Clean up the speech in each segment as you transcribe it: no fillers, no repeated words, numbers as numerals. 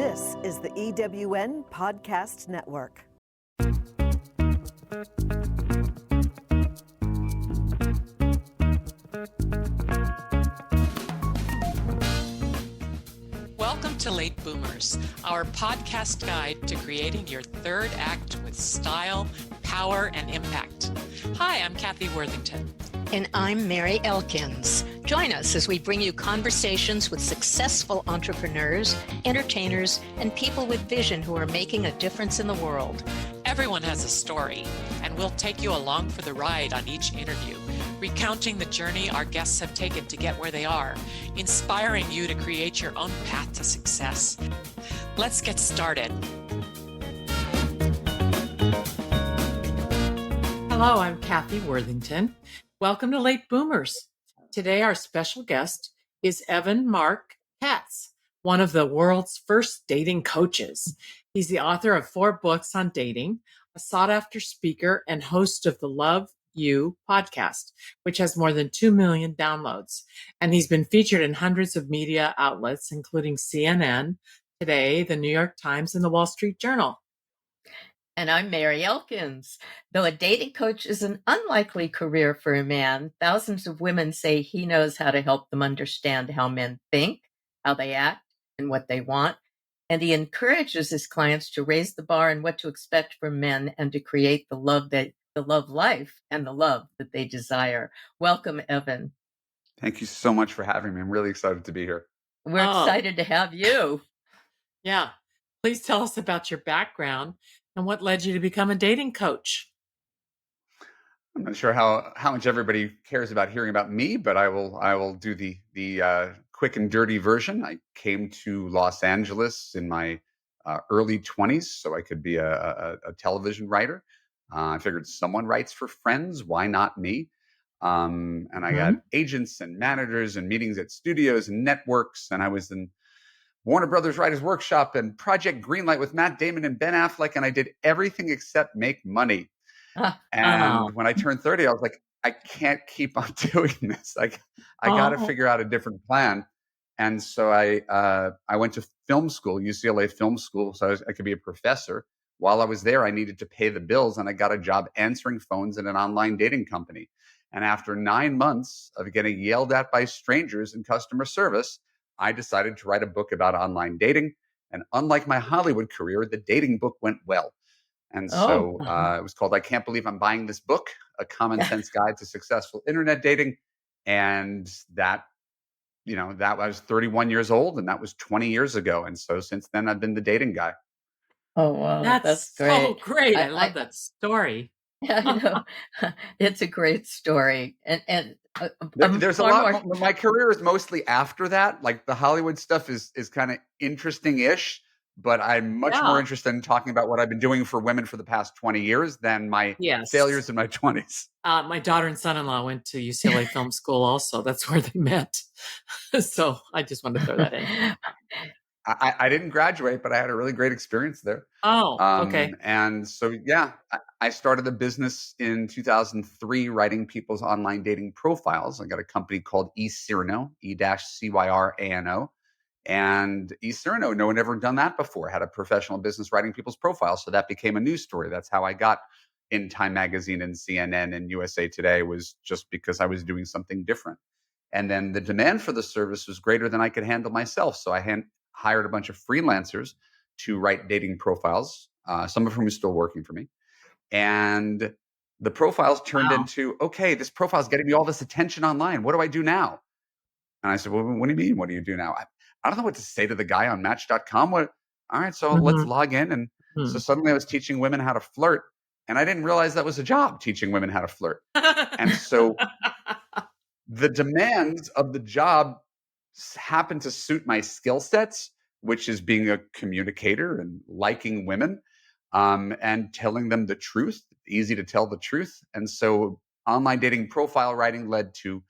This is the EWN Podcast Network. Welcome to Late Boomers, our podcast guide to creating your third act with style, power, and impact. Hi, I'm Kathy Worthington. And I'm Mary Elkins. Join us as we bring you conversations with successful entrepreneurs, entertainers, and people with vision who are making a difference in the world. Everyone has a story, and we'll take you along for the ride on each interview, recounting the journey our guests have taken to get where they are, inspiring you to create your own path to success. Let's get started. Hello, I'm Kathy Worthington. Welcome to Late Boomers. Today, our special guest is Evan Marc Katz, one of the world's first dating coaches. He's the author of 4 books on dating, a sought-after speaker, and host of the Love You podcast, which has more than 2 million downloads. And he's been featured in hundreds of media outlets, including CNN, Today, the New York Times, and the Wall Street Journal. And I'm Mary Elkins. Though a dating coach is an unlikely career for a man, thousands of women say he knows how to help them understand how men think, how they act, and what they want. And he encourages his clients to raise the bar on what to expect from men and to create the love life and the love that they desire. Welcome, Evan. Thank you so much for having me. I'm really excited to be here. We're excited to have you. Yeah. Please tell us about your background and what led you to become a dating coach. I'm not sure how much everybody cares about hearing about me, but I will do the quick and dirty version. I came to Los Angeles in my early 20s, so I could be a television writer. I figured someone writes for friends, why not me? And I got agents and managers and meetings at studios and networks, and I was in Warner Brothers Writers Workshop and Project Greenlight with Matt Damon and Ben Affleck, and I did everything except make money. When I turned 30, I was like, I can't keep on doing this. I got to figure out a different plan. And so I went to film school, UCLA Film School, so I could be a professor. While I was there, I needed to pay the bills, and I got a job answering phones at an online dating company. And after 9 months of getting yelled at by strangers in customer service, I decided to write a book about online dating. And unlike my Hollywood career, the dating book went well. And so it was called I Can't Believe I'm Buying This Book, A Common Sense Guide to Successful Internet Dating. And that was 31 years old, and that was 20 years ago. And so since then, I've been the dating guy. Oh, wow. That's great. So great. I love that story. Yeah, I know. It's a great story. And there's a lot more. My career is mostly after that. Like the Hollywood stuff is kind of interesting-ish, but I'm much more interested in talking about what I've been doing for women for the past 20 years than my failures in my 20s. My daughter and son-in-law went to UCLA Film School also. That's where they met. So I just wanted to throw that in. I didn't graduate, but I had a really great experience there. Okay. And so, I started a business in 2003 writing people's online dating profiles. I got a company called eCyrano, E-CYRANO. And eCyrano, no one ever done that before, had a professional business writing people's profiles. So that became a news story. That's how I got in Time Magazine and CNN and USA Today, was just because I was doing something different. And then the demand for the service was greater than I could handle myself. So I hired a bunch of freelancers to write dating profiles, some of whom are still working for me. And the profiles turned into, okay, this profile is getting me all this attention online. What do I do now? And I said, well, what do you mean? What do you do now? I don't know what to say to the guy on Match.com. All right, so let's log in. And so suddenly I was teaching women how to flirt. And I didn't realize that was a job, teaching women how to flirt. And so the demands of the job happened to suit my skill sets, which is being a communicator and liking women and telling them the truth, easy to tell the truth. And so online dating profile writing led to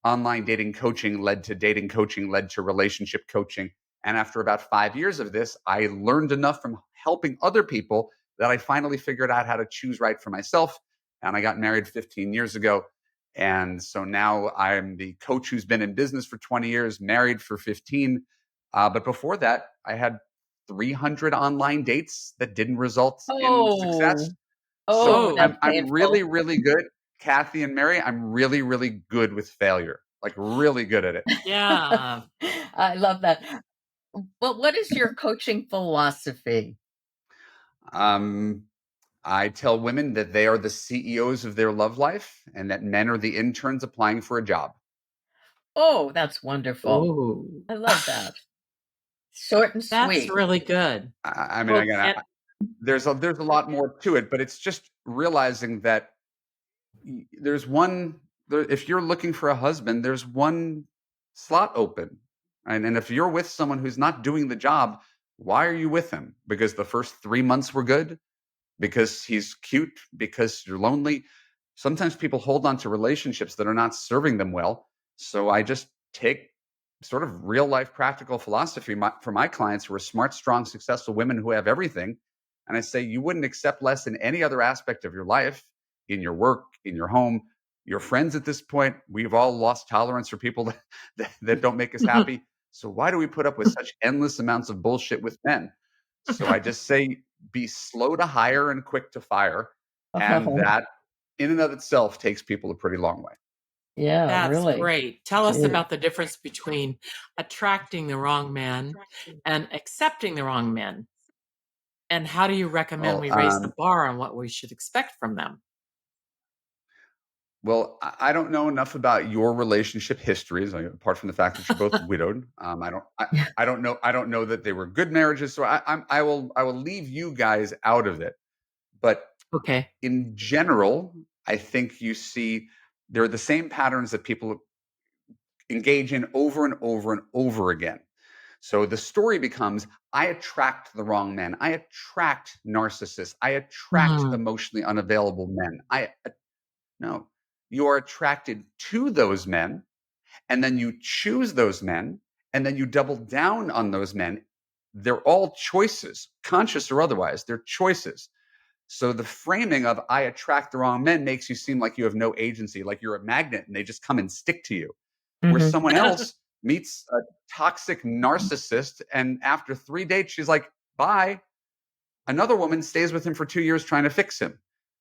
online dating coaching, led to dating coaching, led to relationship coaching. And after about 5 years of this, I learned enough from helping other people that I finally figured out how to choose right for myself. And I got married 15 years ago. And so now I'm the coach who's been in business for 20 years, married for 15. But before that, I had 300 online dates that didn't result in success. So Oh, Oh, that's I'm really, painful. really good. Kathy and Mary, I'm really, really good with failure. Like really good at it. yeah. I love that. But what is your coaching philosophy? Um, I tell women that they are the CEOs of their love life and that men are the interns applying for a job. Oh, that's wonderful. Oh, I love that. Short and that's sweet. really good. I mean, Well, again, and, there's a lot more to it, but it's just realizing that there's one. If you're looking for a husband, there's one slot open, and if you're with someone who's not doing the job, why are you with him? Because the first 3 months were good, because he's cute, because you're lonely. Sometimes people hold on to relationships that are not serving them well. So I just take sort of real life practical philosophy for my clients who are smart, strong, successful women who have everything. And I say, you wouldn't accept less in any other aspect of your life, in your work, in your home, your friends at this point. We've all lost tolerance for people that don't make us happy. So why do we put up with such endless amounts of bullshit with men? So I just say, be slow to hire and quick to fire. And Oh, that in and of itself takes people a pretty long way. yeah, that's really. great. Tell us Gee. about the difference between attracting the wrong man and accepting the wrong men. And how do you recommend Well, we raise the bar on what we should expect from them? I don't know enough about your relationship histories, apart from the fact that you're both widowed. I don't know that they were good marriages, so I will leave you guys out of it. But Okay. in general, I think you see there are the same patterns that people engage in over and over and over again. So the story becomes, I attract the wrong men. I attract narcissists. I attract Mhm. emotionally unavailable men. No, you are attracted to those men, and then you choose those men, and then you double down on those men. They're all choices, conscious or otherwise. They're choices. So the framing of I attract the wrong men makes you seem like you have no agency, like you're a magnet and they just come and stick to you. Where Hmm. someone else meets a toxic narcissist, and after 3 dates, she's like, bye. Another woman stays with him for 2 years trying to fix him.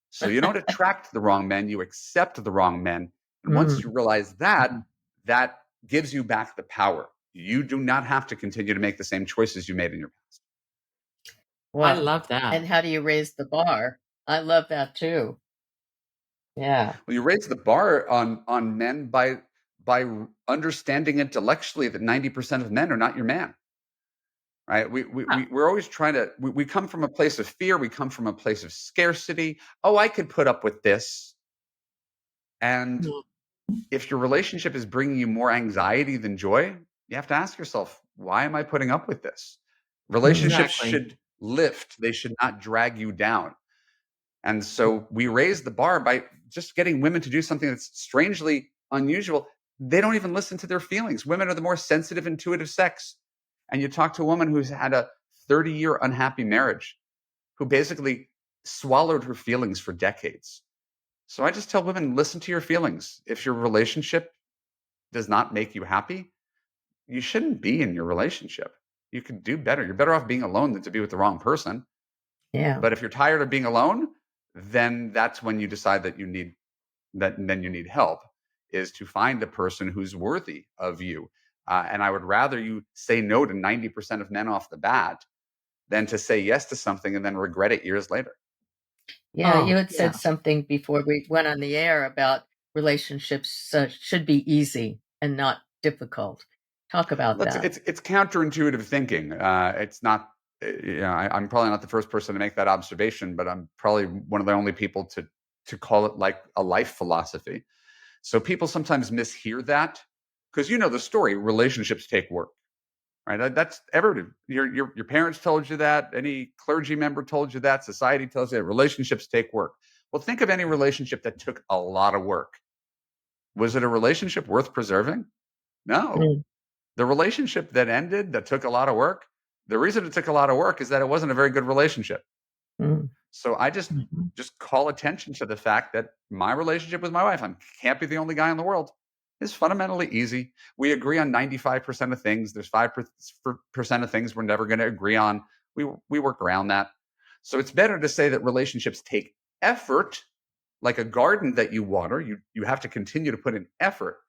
So you don't attract the wrong men, you accept the wrong men. And once you Mm. realize that, that gives you back the power. You do not have to continue to make the same choices you made in your past. I Well, love that. and how do you raise the bar? I love that too. Yeah. Well, you raise the bar on men by understanding intellectually that 90% of men are not your man. Right? Yeah. We're always trying to, we come from a place of fear. We come from a place of scarcity. Oh, I could put up with this. And Mm, if your relationship is bringing you more anxiety than joy, you have to ask yourself, why am I putting up with this? Mm. Relationships exactly. should lift, they should not drag you down. And so we raise the bar by just getting women to do something that's strangely unusual. They don't even listen to their feelings. Women are the more sensitive, intuitive sex. And you talk to a woman who's had a 30-year unhappy marriage, who basically swallowed her feelings for decades. So I just tell women, listen to your feelings. If your relationship does not make you happy, you shouldn't be in your relationship. You could do better. You're better off being alone than to be with the wrong person. Yeah. But if you're tired of being alone, then that's when you decide that you need that then you need help, is to find a person who's worthy of you. And I would rather you say no to 90% of men off the bat than to say yes to something and then regret it years later. Yeah. You Oh, had yeah. said something before we went on the air about relationships should be easy and not difficult. Talk about Well, that. it's counterintuitive thinking. It's not. I'm probably not the first person to make that observation, but I'm probably one of the only people to call it like a life philosophy. So people sometimes mishear that because you know the story. Relationships take work, right? That's everybody. Your parents told you that. Any clergy member told you that. Society tells you that relationships take work. Well, think of any relationship that took a lot of work. Was it a relationship worth preserving? No. Mm. The relationship that ended, that took a lot of work, the reason it took a lot of work is that it wasn't a very good relationship. Mm. So I just Mhm. just call attention to the fact that my relationship with my wife, I can't be the only guy in the world. is fundamentally easy. We agree on 95% of things. There's 5% of things we're never going to agree on. We work around that. So it's better to say that relationships take effort, like a garden that you water. You have to continue to put in effort.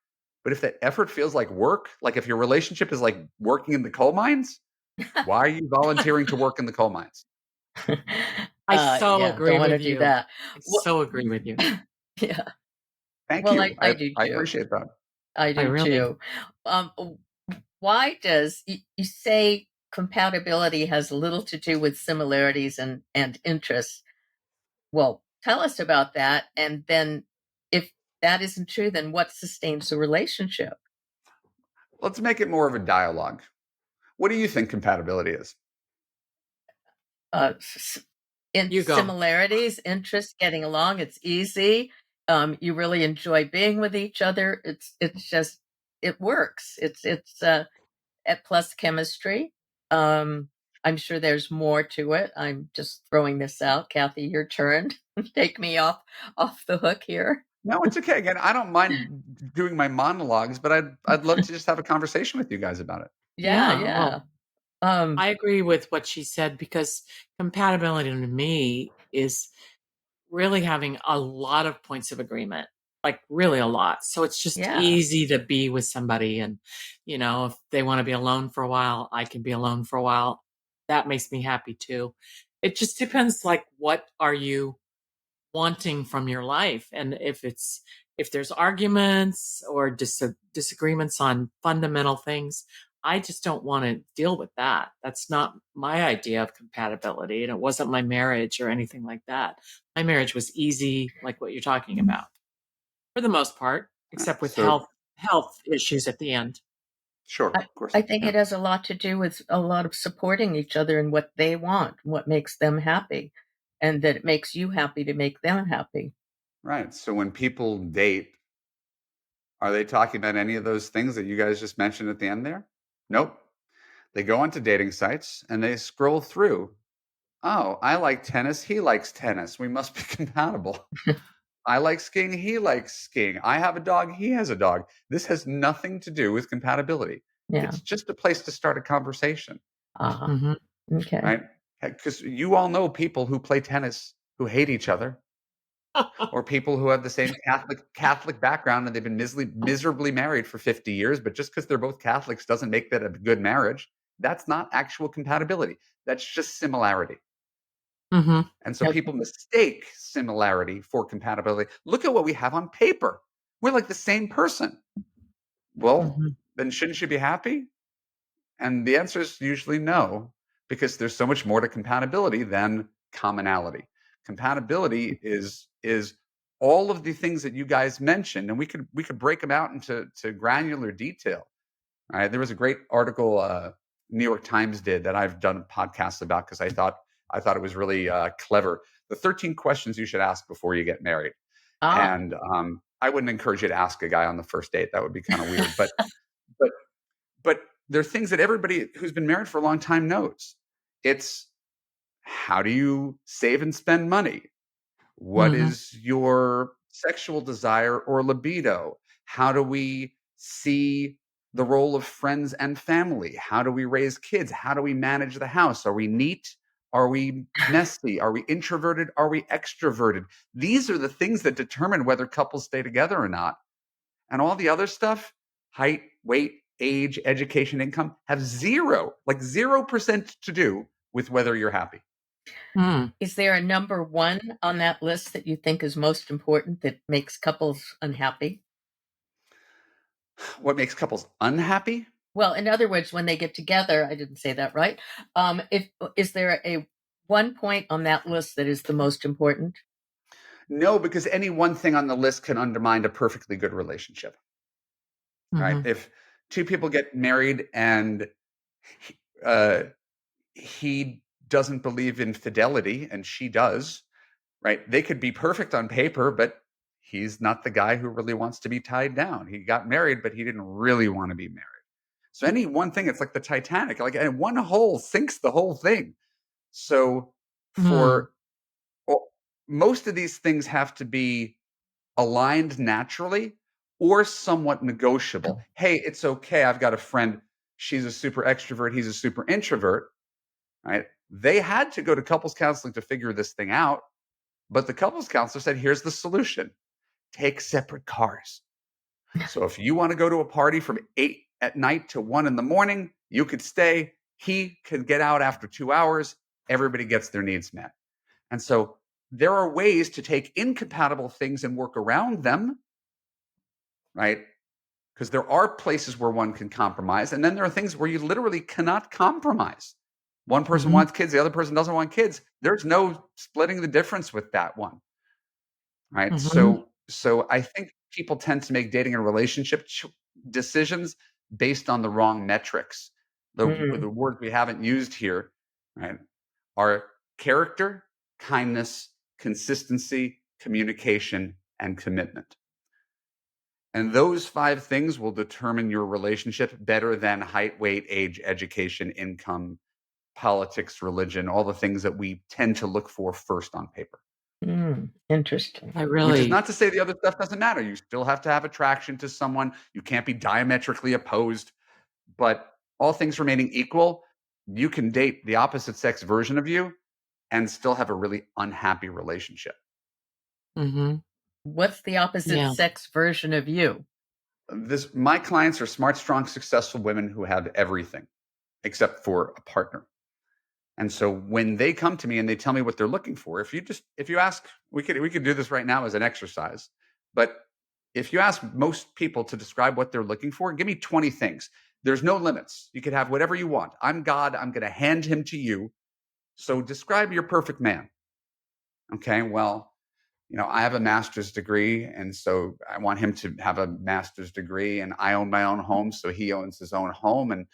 But if that effort feels like work, like if your relationship is like working in the coal mines, why are you volunteering to work in the coal mines? I so Yeah, agree don't want to with do you. that. I Well, so agree with you. yeah. Thank Well, you. I do I too. appreciate that. I I do really, too. Um, why does you say compatibility has little to do with similarities and interests? Well, tell us about that. And then if that isn't true, then what sustains the relationship? Let's make it more of a dialogue. What do you think compatibility is? Uh, in you go. similarities, interests, getting along, it's easy. You really enjoy being with each other. It's just it works. It's at plus chemistry. Um, I'm sure there's more to it. I'm just throwing this out. Kathy, your turn. Take me off the hook here. No, it's okay. Again, I don't mind doing my monologues, but I'd love to just have a conversation with you guys about it. Yeah, Yeah. Well, yeah. Um, I agree with what she said because compatibility to me is really having a lot of points of agreement, like really a lot. So it's just yeah, easy to be with somebody. And, if they want to be alone for a while, I can be alone for a while. That makes me happy too. It just depends, like, what are you wanting from your life? And if there's arguments or disagreements on fundamental things, I just don't want to deal with that. That's not my idea of compatibility, and it wasn't my marriage or anything like that. My marriage was easy, like what you're talking about, for the most part, except with So health issues at the end. sure, I, of course. I think Yeah. it has a lot to do with a lot of supporting each other and what they want, what makes them happy, and that it makes you happy to make them happy. Right. So when people date, are they talking about any of those things that you guys just mentioned at the end there? Nope. They go onto dating sites and they scroll through. Oh, I like tennis. He likes tennis. We must be compatible. I like skiing. He likes skiing. I have a dog. He has a dog. This has nothing to do with compatibility. Yeah. It's just a place to start a conversation, Uh-huh. Hmm. Okay. right? Because you all know people who play tennis who hate each other, or people who have the same Catholic background and they've been miserably married for 50 years, but just because they're both Catholics doesn't make that a good marriage. That's not actual compatibility. That's just similarity. Hmm. And so Okay. people mistake similarity for compatibility. Look at what we have on paper. We're like the same person. Well, Hmm. then shouldn't you be happy? And the answer is usually no, because there's so much more to compatibility than commonality. Compatibility is all of the things that you guys mentioned, and we could break them out into granular detail. All right, there was a great article New York Times did that I've done podcasts about because I thought it was really clever. The 13 questions you should ask before you get married, Ah, and I wouldn't encourage you to ask a guy on the first date. That would be kind of weird, but but they're things that everybody who's been married for a long time knows. It's how do you save and spend money? What Hmm. is your sexual desire or libido? How do we see the role of friends and family? How do we raise kids? How do we manage the house? Are we neat? Are we messy? Are we introverted? Are we extroverted? These are the things that determine whether couples stay together or not. And all the other stuff, height, weight, age, education, income, have zero, like 0% to do with whether you're happy. Mm. is there a number one on that list that you think is most important that makes couples unhappy? What makes couples unhappy? Well, in other words, when they get together, I didn't say that right. If is there a one point on that list that is the most important? No, because any one thing on the list can undermine a perfectly good relationship, right? Hmm. If two people get married and uh, he doesn't believe in fidelity and she does, right? They could be perfect on paper, but he's not the guy who really wants to be tied down. He got married, but he didn't really want to be married. So any one thing, it's like the Titanic, like and one hole sinks the whole thing. So Mm. for well, most of these things have to be aligned naturally, or somewhat negotiable. Hey, it's okay. I've got a friend. She's a super extrovert. He's a super introvert, right? They had to go to couples counseling to figure this thing out. But the couples counselor said, here's the solution. Take separate cars. So if you want to go to a party from 8 at night to 1 in the morning, you could stay. He could get out after 2 hours. Everybody gets their needs met. And so there are ways to take incompatible things and work around them, right? Because there are places where one can compromise. And then there are things where you literally cannot compromise. One person wants kids, the other person doesn't want kids. There's no splitting the difference with that one, right? So I think people tend to make dating and relationship decisions based on the wrong metrics. The words we haven't used here, right, are character, kindness, consistency, communication, and commitment. And those 5 things will determine your relationship better than height, weight, age, education, income, politics, religion, all the things that we tend to look for first on paper. Interesting. Which is not to say the other stuff doesn't matter. You still have to have attraction to someone. You can't be diametrically opposed. But all things remaining equal, you can date the opposite sex version of you and still have a really unhappy relationship. What's the opposite sex version of you? My clients are smart, strong, successful women who have everything except for a partner. And so when they come to me and they tell me what they're looking for, if you ask, we could do this right now as an exercise, but if you ask most people to describe what they're looking for, give me 20 things. There's no limits. You could have whatever you want. I'm God. I'm going to hand him to you. So describe your perfect man. Okay. Well, I have a master's degree, and so I want him to have a master's degree, and I own my own home, so he owns his own home, and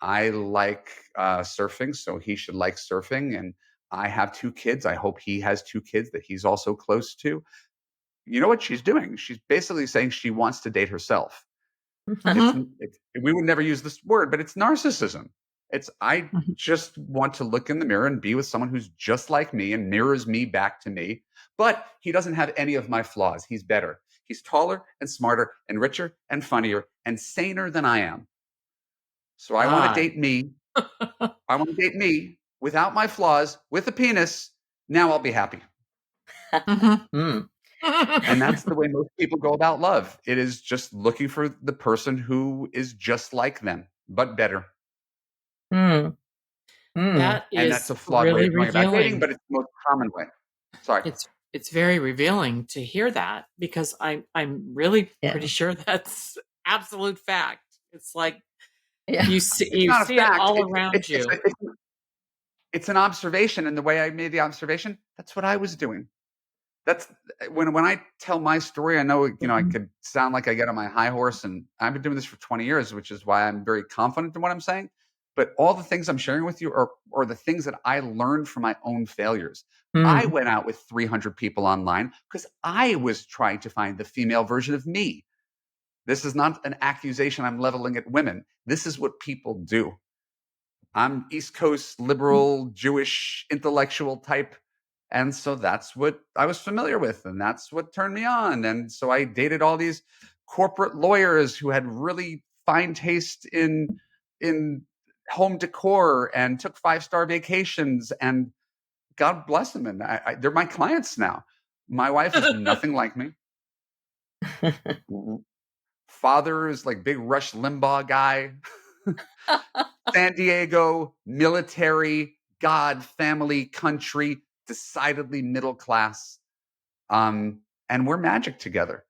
I like surfing, so he should like surfing, and I have 2 kids. I hope he has 2 kids that he's also close to. You know what she's doing? She's basically saying she wants to date herself. We would never use this word, but it's narcissism. I just want to look in the mirror and be with someone who's just like me and mirrors me back to me. But he doesn't have any of my flaws. He's better. He's taller and smarter and richer and funnier and saner than I am. So I want to date me. I want to date me without my flaws, with a penis. Now I'll be happy. And that's the way most people go about love. It is just looking for the person who is just like them, but better. That And is that's a flawed really way of going about revealing. dating, but it's the most common way. Sorry. It's very revealing to hear that, because I'm really pretty sure that's absolute fact. It's like you see it all around you. It's an observation, and the way I made the observation, that's what I was doing. That's when I tell my story, I know, I could sound like I get on my high horse, and I've been doing this for 20 years, which is why I'm very confident in what I'm saying. But all the things I'm sharing with you are the things that I learned from my own failures. I went out with 300 people online because I was trying to find the female version of me. This is not an accusation I'm leveling at women. This is what people do. I'm East Coast liberal, Jewish, intellectual type. And so that's what I was familiar with, and that's what turned me on. And so I dated all these corporate lawyers who had really fine taste in home decor and took 5-star vacations, and God bless them. And they're my clients now. My wife is nothing like me. Father is like big Rush Limbaugh guy. San Diego, military, God, family, country, decidedly middle class. And we're magic together,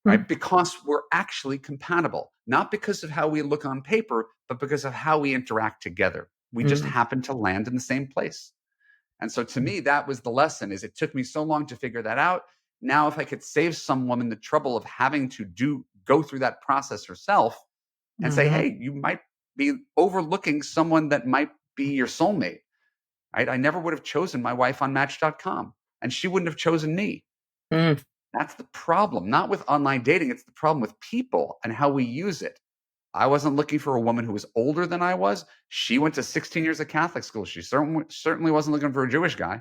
right? Because we're actually compatible, not because of how we look on paper, but because of how we interact together. We just happen to land in the same place. And so to me, that was the lesson. Is it took me so long to figure that out. Now, if I could save some woman the trouble of having to go through that process herself and say, hey, you might be overlooking someone that might be your soulmate, right? I never would have chosen my wife on Match.com, and she wouldn't have chosen me. That's the problem, not with online dating. It's the problem with people and how we use it. I wasn't looking for a woman who was older than I was. She went to 16 years of Catholic school. She certainly wasn't looking for a Jewish guy.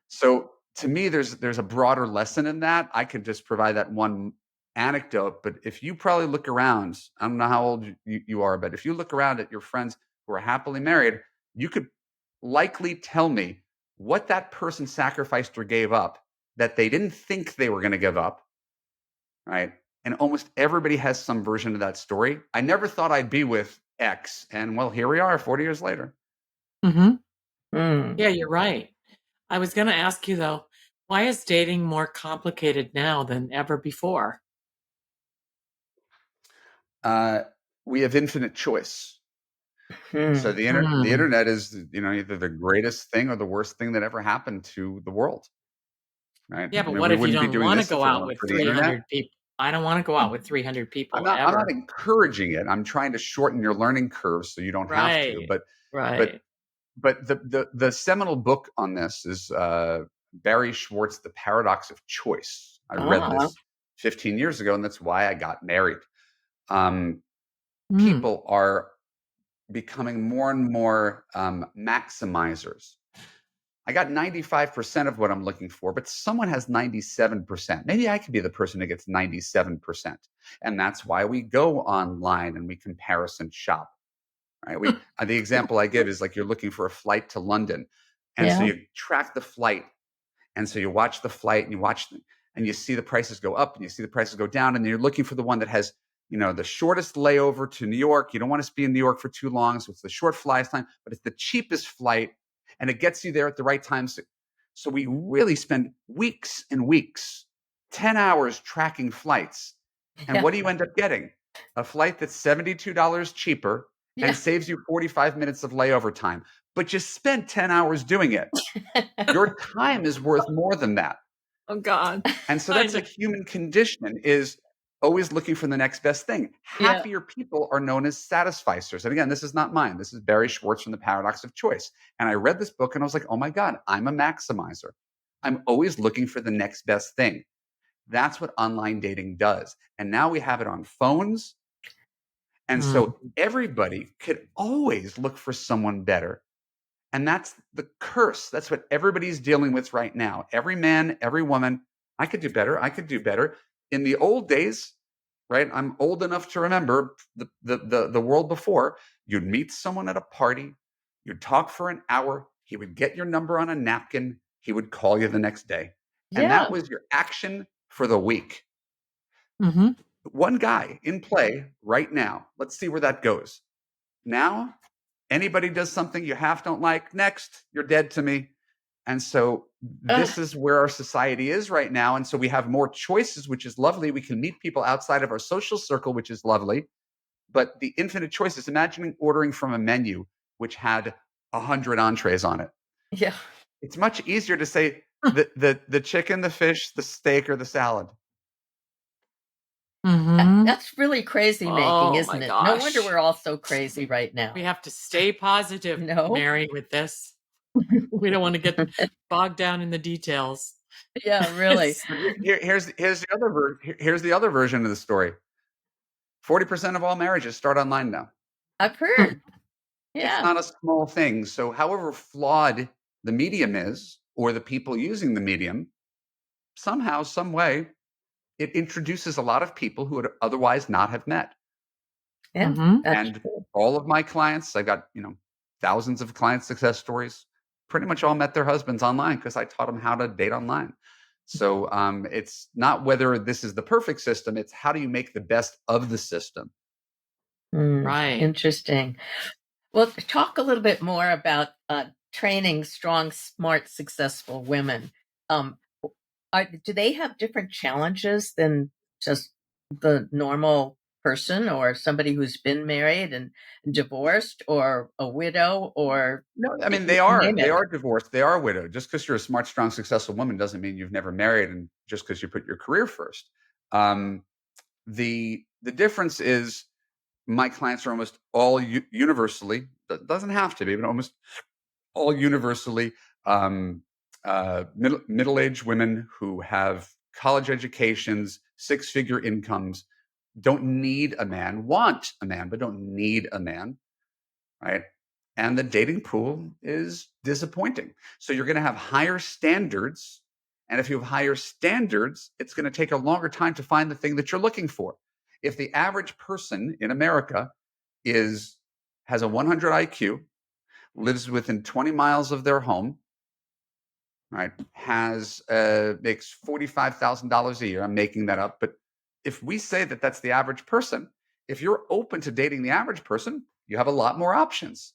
So to me, there's a broader lesson in that. I could just provide that one anecdote, but if you probably look around, I don't know how old you are, but if you look around at your friends who are happily married, you could likely tell me what that person sacrificed or gave up that they didn't think they were going to give up, right? And almost everybody has some version of that story. I never thought I'd be with X, and well, here we are 40 years later. Mm-hmm. Mm. Yeah, you're right. I was going to ask you, though, why is dating more complicated now than ever before? We have infinite choice. So Hmm. the internet is, either the greatest thing or the worst thing that ever happened to the world, right? Yeah, I but mean, what we if you wouldn't be don't doing want to this if go it out weren't with for the internet. 300 people? I don't want to go out with 300 people I'm not ever. encouraging it. I'm trying to shorten your learning curve so you don't have to. Right. But Right. the seminal book on this is Barry Schwartz, The Paradox of Choice. I read Ah, this 15 years ago, and that's why I got married. Mm. People are becoming more and more maximizers. I got 95% of what I'm looking for, but someone has 97%. Maybe I could be the person who gets 97%. And that's why we go online and we comparison shop, right? The example I give is like you're looking for a flight to London. And so yeah. you track the flight. And so you watch the flight and and you see the prices go up and you see the prices go down. And you're looking for the one that has, the shortest layover to New York. You don't want to be in New York for too long. So it's the short flight time, but it's the cheapest flight and it gets you there at the right time. So we really spend weeks and weeks, 10 hours tracking flights. And Yeah. what do you end up getting? A flight that's $72 cheaper and Yeah. saves you 45 minutes of layover time. But you spent 10 hours doing it. Your time is worth more than that. Oh, God. And so I that's know. a human condition, is always looking for the next best thing. Yeah. Happier people are known as satisficers. And again, this is not mine. This is Barry Schwartz from The Paradox of Choice. And I read this book and I was like, oh my God, I'm a maximizer. I'm always looking for the next best thing. That's what online dating does. And now we have it on phones. And Mm. so everybody could always look for someone better. And that's the curse. That's what everybody's dealing with right now. Every man, every woman, I could do better. I could do better. In the old days, right? I'm old enough to remember the world before. You'd meet someone at a party, you'd talk for an hour, he would get your number on a napkin, he would call you the next day. And Yeah. that was your action for the week. Mm-hmm. One guy in play right now. Let's see where that goes. Now, anybody does something you half don't like, next, you're dead to me. And so this is where our society is right now. And so we have more choices, which is lovely. We can meet people outside of our social circle, which is lovely. But the infinite choices, imagining ordering from a menu which had 100 entrees on it. Yeah. It's much easier to say the chicken, the fish, the steak, or the salad. Mm-hmm. That's really crazy making, Oh, isn't my it? No wonder gosh. we're all so crazy right We now. have to stay positive, No? Mary, with this. We don't want to get bogged down in the details. Yeah, really. Here's the other version of the story. 40% of all marriages start online now. I've Hmm. heard. It's Yeah. not a small thing. So however flawed the medium is, or the people using the medium, somehow, some way, it introduces a lot of people who would otherwise not have met. Yeah. Mm-hmm. That's And true. all of my clients, I got, thousands of client success stories, pretty much all met their husbands online because I taught them how to date online. So it's not whether this is the perfect system, it's how do you make the best of the system. Right. Interesting. Well, talk a little bit more about training strong, smart, successful women. Um, do they have different challenges than just the normal person, or somebody who's been married and divorced, or a widow, or No, I mean you name they it? are divorced, they are widowed. Just because you're a smart, strong, successful woman doesn't mean you've never married, and just because you put your career first. Um, the difference is my clients are almost all universally, doesn't have to be, but almost all universally um, middle-aged women who have college educations, six-figure incomes, don't need a man, want a man, but don't need a man, right? And the dating pool is disappointing. So you're going to have higher standards And if you have higher standards, it's going to take a longer time to find the thing that you're looking for. If the average person in America has a 100 IQ, lives within 20 miles of their home, right, makes $45,000 a year. I'm making that up. But if we say that that's the average person, if you're open to dating the average person, you have a lot more options.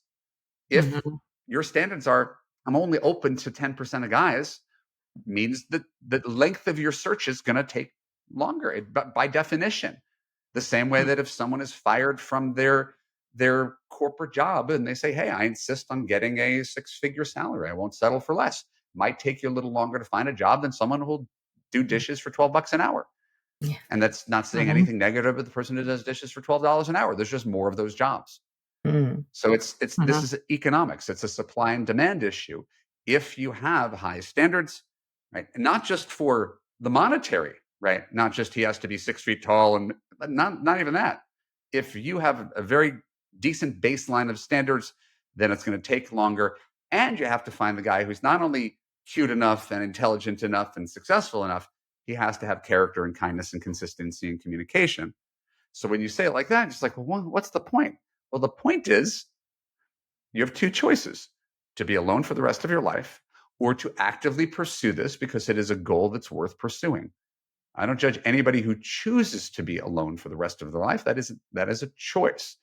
If your standards are, I'm only open to 10% of guys, means that the length of your search is going to take longer, by definition. The same way that if someone is fired from their corporate job and they say, hey, I insist on getting a 6-figure salary, I won't settle for less, might take you a little longer to find a job than someone who will do dishes for $12 an hour. Yeah. And that's not saying anything negative about the person who does dishes for $12 an hour. There's just more of those jobs. So it's this is economics. It's a supply and demand issue. If you have high standards, right, not just for the monetary, right, not just he has to be 6 feet tall, and not even that. If you have a very decent baseline of standards, then it's going to take longer, and you have to find the guy who's not only cute enough and intelligent enough and successful enough, he has to have character and kindness and consistency and communication. So when you say it like that, it's like, well, what's the point? Well, the point is you have two choices: to be alone for the rest of your life, or to actively pursue this because it is a goal that's worth pursuing. I don't judge anybody who chooses to be alone for the rest of their life. That is a choice.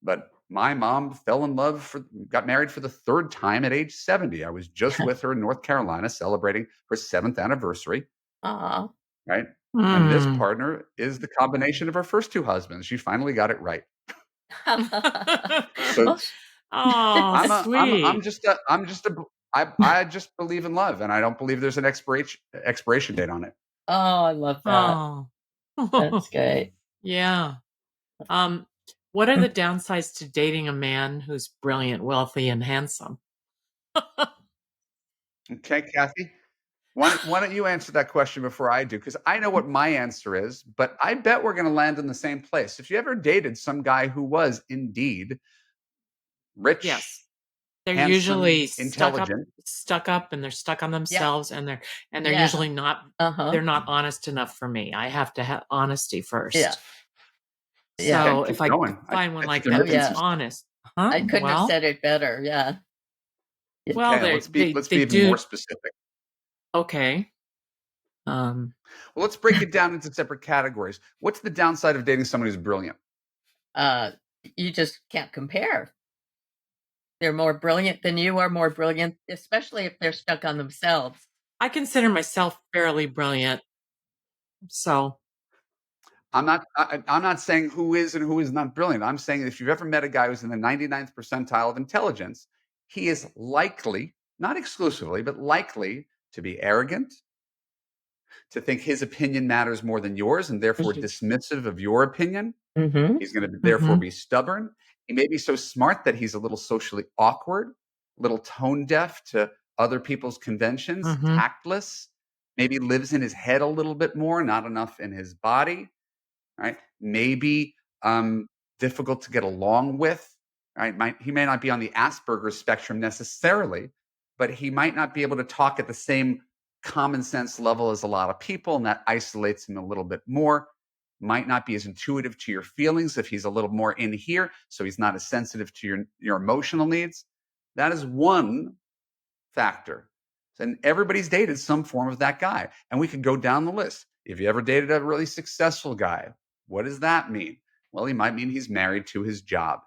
But my mom got married for the third time at age 70. I was just with her in North Carolina celebrating her 7th anniversary. Aww. Right. And this partner is the combination of her first 2 husbands. She finally got it right. So sweet. I just believe in love, and I don't believe there's an expiration date on it. Oh, I love that. That's great. Yeah. What are the downsides to dating a man who's brilliant, wealthy, and handsome? Okay, Kathy, why don't you answer that question before I do? Because I know what my answer is, but I bet we're going to land in the same place. If you ever dated some guy who was indeed rich, yes, they're handsome, usually intelligent, stuck up, and they're stuck on themselves, and they're usually not. They're not honest enough for me. I have to have honesty first. Yeah. So if I find one like that that's honest, I couldn't have said it better. Yeah. Well, okay, let's be even more specific. Okay. Well, let's break it down into separate categories. What's the downside of dating someone who's brilliant? You just can't compare. They're more brilliant than you are, more brilliant, especially if they're stuck on themselves. I consider myself fairly brilliant. So I'm not saying who is and who is not brilliant. I'm saying if you've ever met a guy who's in the 99th percentile of intelligence, he is likely, not exclusively, but likely to be arrogant, to think his opinion matters more than yours, and therefore dismissive of your opinion. He's going to therefore be stubborn. He may be so smart that he's a little socially awkward, a little tone deaf to other people's conventions, tactless, maybe lives in his head a little bit more, not enough in his body, right? Maybe difficult to get along with, right? He may not be on the Asperger's spectrum necessarily, but he might not be able to talk at the same common sense level as a lot of people, and that isolates him a little bit more. Might not be as intuitive to your feelings if he's a little more in here, so he's not as sensitive to your emotional needs. That is one factor. And everybody's dated some form of that guy. And we could go down the list. If you ever dated a really successful guy, what does that mean? Well, he might mean he's married to his job.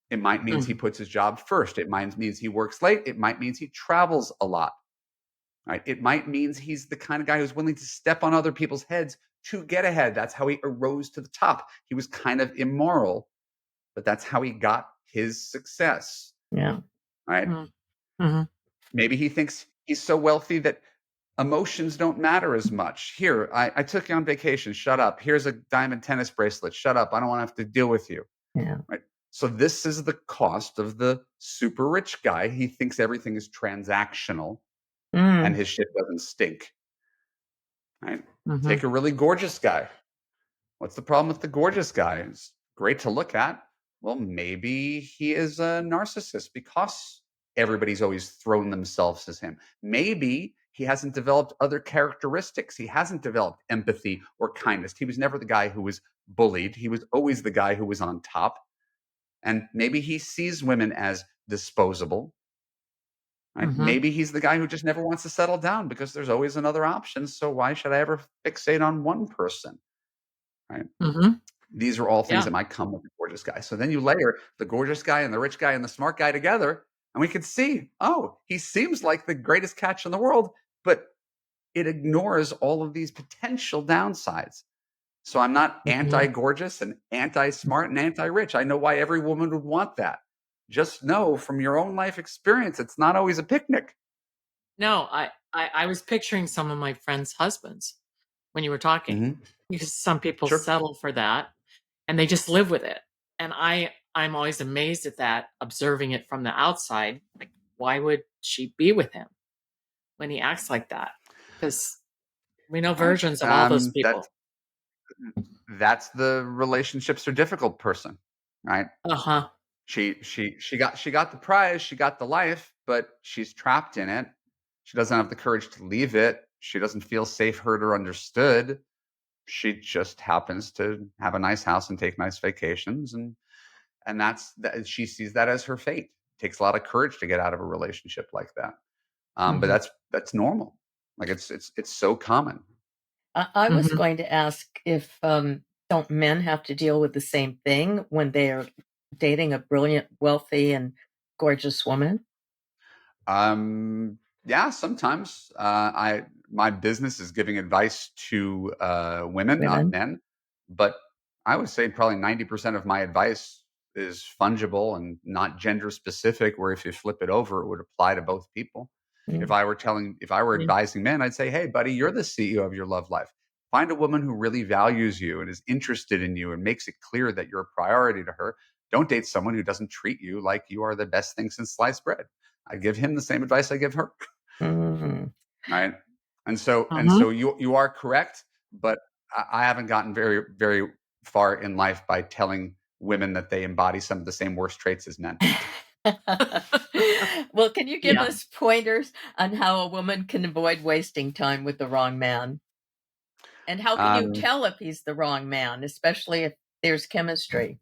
It might mean he puts his job first. It might mean he works late. It might mean he travels a lot. Right? It might mean he's the kind of guy who's willing to step on other people's heads to get ahead. That's how he arose to the top. He was kind of immoral, but that's how he got his success. Yeah. Right? Maybe he thinks he's so wealthy that emotions don't matter as much. Here, I took you on vacation. Shut up. Here's a diamond tennis bracelet. Shut up. I don't want to have to deal with you. Yeah. Right? So this is the cost of the super rich guy. He thinks everything is transactional and his shit doesn't stink. Right? Take a really gorgeous guy. What's the problem with the gorgeous guy? It's great to look at. Well, maybe he is a narcissist because everybody's always thrown themselves as him. Maybe He hasn't developed other characteristics. He hasn't developed empathy or kindness. He was never the guy who was bullied. He was always the guy who was on top. And maybe he sees women as disposable. Right? Mm-hmm. Maybe he's the guy who just never wants to settle down because there's always another option. So why should I ever fixate on one person? Right? Mm-hmm. These are all things Yeah. that might come with a gorgeous guy. So then you layer the gorgeous guy and the rich guy and the smart guy together, and we can see, oh, he seems like the greatest catch in the world, but it ignores all of these potential downsides. So I'm not Mm-hmm. anti-gorgeous and anti-smart and anti-rich. I know why every woman would want that. Just know from your own life experience, it's not always a picnic. No, I was picturing some of my friends' husbands when you were talking, Mhm. because some people Sure. settle for that and they just live with it. And I'm always amazed at that, observing it from the outside. Like, why would she be with him when he acts like that? Because we know versions of all those people. That's the relationships are difficult person, right? Uh-huh. She got the prize, she got the life, but she's trapped in it. She doesn't have the courage to leave it. She doesn't feel safe, heard, or understood. She just happens to have a nice house and take nice vacations, and that's that. She sees that as her fate. It takes a lot of courage to get out of a relationship like that. But Mhm. that's normal. Like it's so common. I was Mhm. going to ask if don't men have to deal with the same thing when they are dating a brilliant, wealthy, and gorgeous woman? Yeah, sometimes my business is giving advice to women, not Women. men, but I would say probably 90% of my advice is fungible and not gender specific, where if you flip it over, it would apply to both people. Mm. If I were Yeah. advising men, I'd say, hey, buddy, you're the CEO of your love life. Find a woman who really values you and is interested in you and makes it clear that you're a priority to her. Don't date someone who doesn't treat you like you are the best thing since sliced bread. I give him the same advice I give her. Mhm. Right. And so Mhm. you are correct, but I haven't gotten very, very far in life by telling women that they embody some of the same worst traits as men. Well, can you give Yeah. us pointers on how a woman can avoid wasting time with the wrong man? And how can you Um, tell if he's the wrong man, especially if there's chemistry?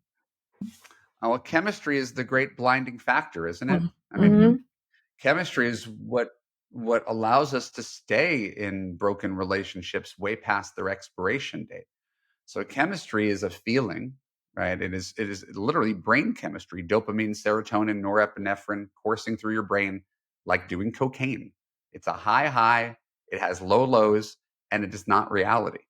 well, chemistry is the great blinding factor, isn't it? Mhm. I mean, Mhm. chemistry is what allows us to stay in broken relationships way past their expiration date. So chemistry is a feeling, right? It is literally brain chemistry, dopamine, serotonin, norepinephrine coursing through your brain like doing cocaine. It's a high high, it has low lows, and it is not reality.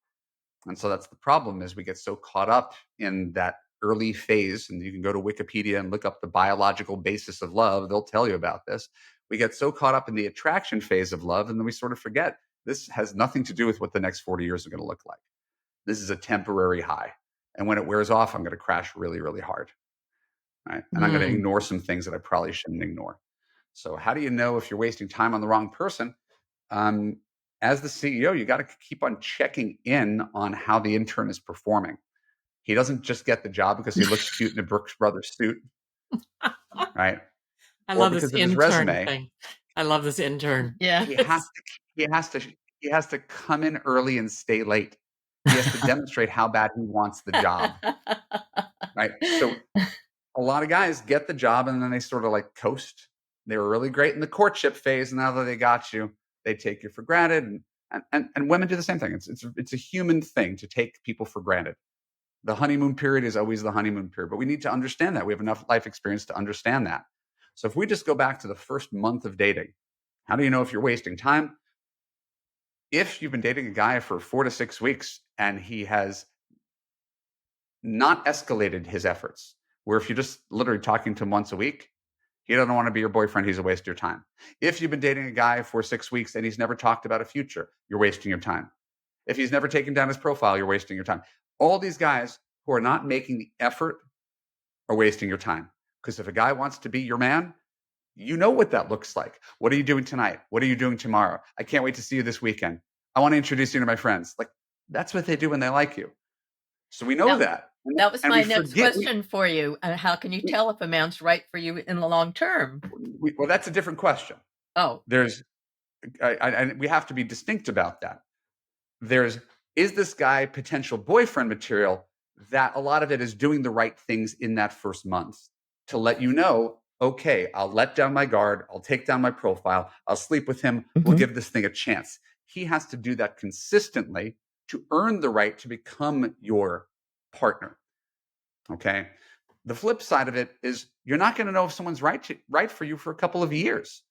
And so that's the problem is we get so caught up in that early phase, and you can go to Wikipedia and look up the biological basis of love. They'll tell you about this. We get so caught up in the attraction phase of love, and then we sort of forget this has nothing to do with what the next 40 years are going to look like. This is a temporary high. And when it wears off, I'm going to crash really, really hard. Right. And I'm going to Mm. ignore some things that I probably shouldn't ignore. So, how do you know if you're wasting time on the wrong person? Um, as the CEO, you got to keep on checking in on how the intern is performing. He doesn't just get the job because he looks cute in a Brooks Brothers suit, right? I Or love this because of his intern resume. thing. I love this intern. Yeah. He has to, he has to, he has to come in early and stay late. He has to demonstrate how bad he wants the job, right? So a lot of guys get the job and then they sort of like coast. They were really great in the courtship phase. And now that they got you, they take you for granted. And women do the same thing. It's a human thing to take people for granted. The honeymoon period is always the honeymoon period, but we need to understand that. We have enough life experience to understand that. So if we just go back to the first month of dating, how do you know if you're wasting time? If you've been dating a guy for 4 to 6 weeks and he has not escalated his efforts, where if you're just literally talking to him once a week, he doesn't want to be your boyfriend. He's a waste of your time. If you've been dating a guy for 6 weeks and he's never talked about a future, you're wasting your time. If he's never taken down his profile, you're wasting your time. All these guys who are not making the effort are wasting your time. Because if a guy wants to be your man, you know what that looks like. What are you doing tonight? What are you doing tomorrow? I can't wait to see you this weekend. I want to introduce you to my friends. Like that's what they do when they like you. So we know That that. that was And my we next forget. question for you. How can you We, tell if a man's right for you in the long term? well, that's a different question. Oh, There's we have to be distinct about that. Is this guy potential boyfriend material? That a lot of it is doing the right things in that first month to let you know, okay, I'll let down my guard, I'll take down my profile, I'll sleep with him, we'll give this thing a chance. He has to do that consistently to earn the right to become your partner. Okay. The flip side of it is you're not going to know if someone's right for you for a couple of years.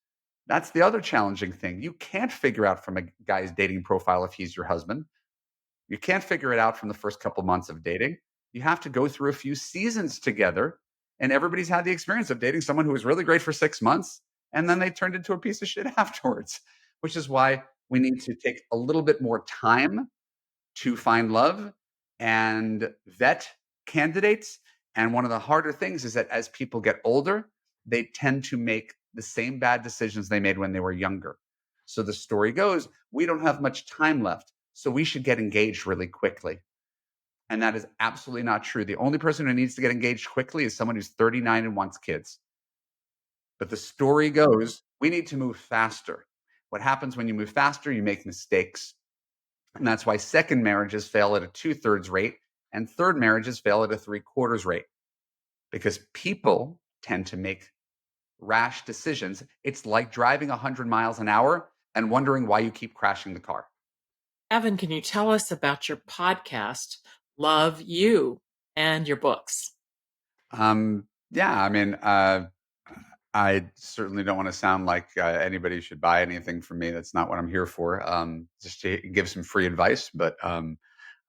That's the other challenging thing. You can't figure out from a guy's dating profile if he's your husband. You can't figure it out from the first couple months of dating. You have to go through a few seasons together. And everybody's had the experience of dating someone who was really great for 6 months and then they turned into a piece of shit afterwards, which is why we need to take a little bit more time to find love and vet candidates. And one of the harder things is that as people get older, they tend to make the same bad decisions they made when they were younger. So the story goes, we don't have much time left, so we should get engaged really quickly. And that is absolutely not true. The only person who needs to get engaged quickly is someone who's 39 and wants kids. But the story goes, we need to move faster. What happens when you move faster? You make mistakes. And that's why second marriages fail at a 2/3 rate and third marriages fail at a 3/4 rate, because people tend to make rash decisions. It's like driving 100 miles an hour and wondering why you keep crashing the car. Evan, can you tell us about your podcast, Love You, and your books? Yeah, I mean, I certainly don't want to sound like anybody should buy anything from me. That's not what I'm here for. Just to give some free advice. But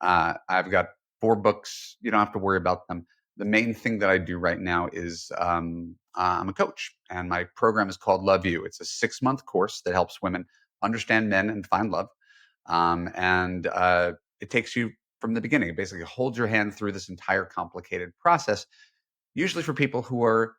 I've got 4 books. You don't have to worry about them. The main thing that I do right now is I'm a coach, and my program is called Love You. It's a 6-month course that helps women understand men and find love. And it takes you from the beginning. It basically holds your hand through this entire complicated process, usually for people who are